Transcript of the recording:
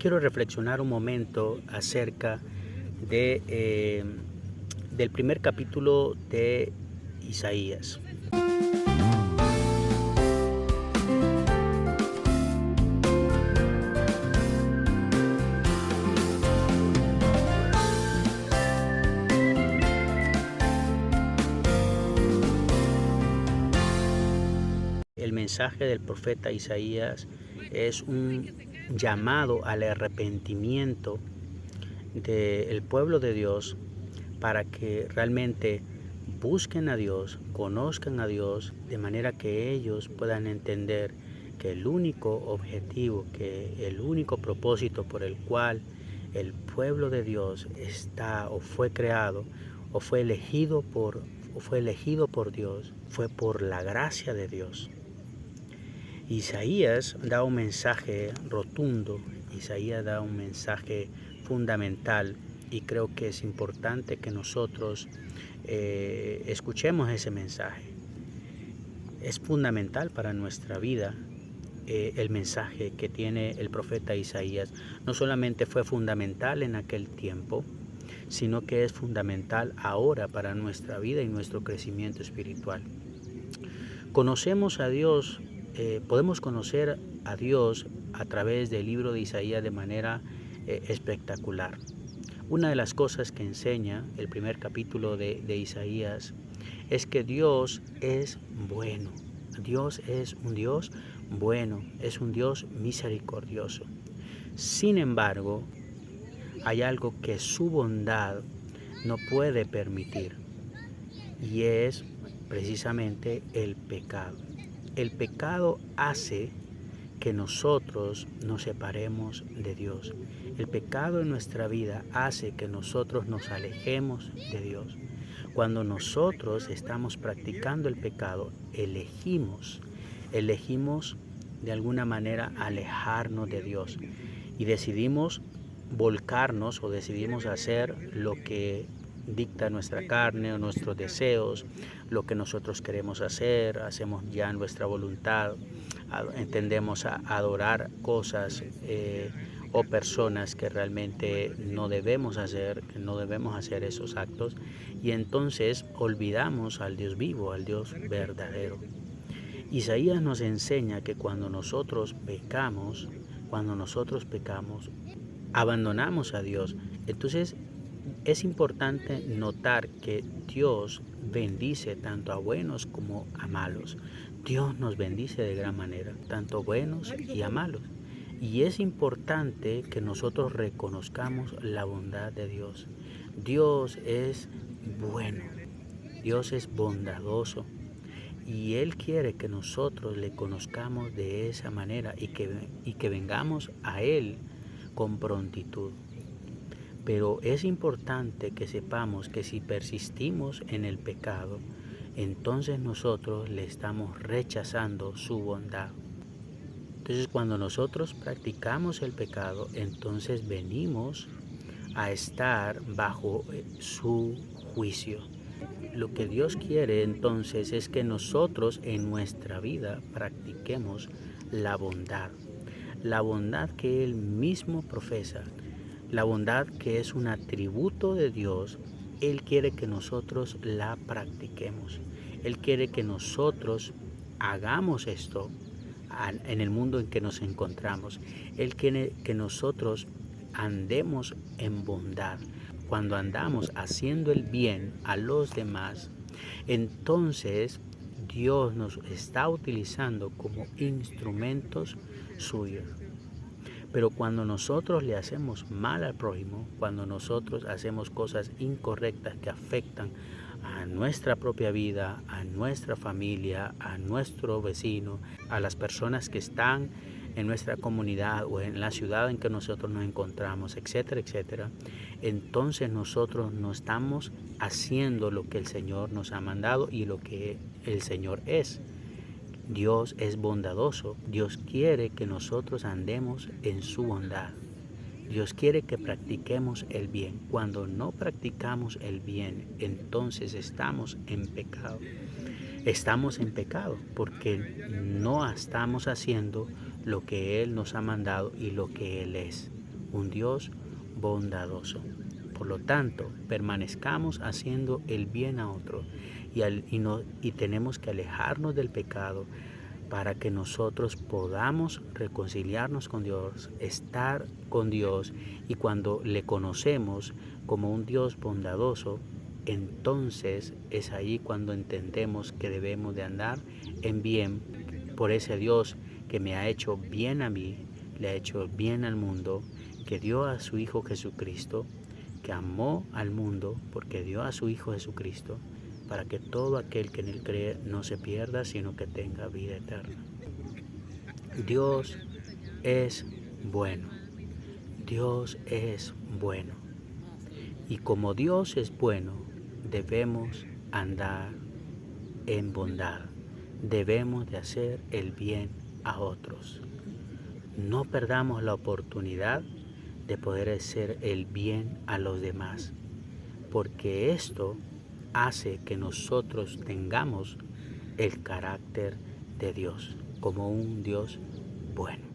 quiero reflexionar un momento acerca del primer capítulo de Isaías. El mensaje del profeta Isaías es un llamado al arrepentimiento del pueblo de Dios para que realmente busquen a Dios, conozcan a Dios, de manera que ellos puedan entender que el único objetivo, que el único propósito por el cual el pueblo de Dios está o fue creado o fue elegido por Dios, fue por la gracia de Dios. Isaías da un mensaje rotundo, Isaías da un mensaje fundamental, y creo que es importante que nosotros escuchemos ese mensaje. Es fundamental para nuestra vida el mensaje que tiene el profeta Isaías. No solamente fue fundamental en aquel tiempo, sino que es fundamental ahora para nuestra vida y nuestro crecimiento espiritual. Conocemos a Dios. Podemos conocer a Dios a través del libro de Isaías de manera espectacular. Una de las cosas que enseña el primer capítulo de Isaías es que Dios es bueno. Dios es un Dios bueno, es un Dios misericordioso. Sin embargo, hay algo que su bondad no puede permitir, y es precisamente el pecado. El pecado hace que nosotros nos separemos de Dios. El pecado en nuestra vida hace que nosotros nos alejemos de Dios. Cuando nosotros estamos practicando el pecado, elegimos de alguna manera alejarnos de Dios y decidimos volcarnos o decidimos hacer lo que dicta nuestra carne o nuestros deseos, lo que nosotros queremos hacer, hacemos ya nuestra voluntad, tendemos a adorar cosas o personas que realmente no debemos hacer esos actos, y entonces olvidamos al Dios vivo, al Dios verdadero. Isaías nos enseña que cuando nosotros pecamos, abandonamos a Dios. Entonces es importante notar que Dios bendice tanto a buenos como a malos. Dios nos bendice de gran manera, tanto buenos y a malos. Y es importante que nosotros reconozcamos la bondad de Dios. Dios es bueno, Dios es bondadoso, y Él quiere que nosotros le conozcamos de esa manera y que vengamos a Él con prontitud. Pero es importante que sepamos que si persistimos en el pecado, entonces nosotros le estamos rechazando su bondad. Entonces, cuando nosotros practicamos el pecado, entonces venimos a estar bajo su juicio. Lo que Dios quiere entonces es que nosotros en nuestra vida practiquemos la bondad que Él mismo profesa. La bondad que es un atributo de Dios. Él quiere que nosotros la practiquemos. Él quiere que nosotros hagamos esto en el mundo en que nos encontramos. Él quiere que nosotros andemos en bondad. Cuando andamos haciendo el bien a los demás, entonces Dios nos está utilizando como instrumentos suyos. Pero cuando nosotros le hacemos mal al prójimo, cuando nosotros hacemos cosas incorrectas que afectan a nuestra propia vida, a nuestra familia, a nuestro vecino, a las personas que están en nuestra comunidad o en la ciudad en que nosotros nos encontramos, etcétera, etcétera, entonces nosotros no estamos haciendo lo que el Señor nos ha mandado y lo que el Señor es. Dios es bondadoso. Dios quiere que nosotros andemos en su bondad. Dios quiere que practiquemos el bien. Cuando no practicamos el bien, entonces estamos en pecado. Estamos en pecado porque no estamos haciendo lo que Él nos ha mandado y lo que Él es. un Dios bondadoso. Por lo tanto, permanezcamos haciendo el bien a otro y tenemos que alejarnos del pecado para que nosotros podamos reconciliarnos con Dios, estar con Dios, y cuando le conocemos como un Dios bondadoso, entonces es ahí cuando entendemos que debemos de andar en bien por ese Dios que me ha hecho bien a mí, le ha hecho bien al mundo, que dio a su Hijo Jesucristo, que amó al mundo porque dio a su Hijo Jesucristo, para que todo aquel que en él cree no se pierda, sino que tenga vida eterna. Dios es bueno. Dios es bueno. Y como Dios es bueno, debemos andar en bondad. Debemos de hacer el bien a otros. No perdamos la oportunidad de poder hacer el bien a los demás, porque esto hace que nosotros tengamos el carácter de Dios, como un Dios bueno.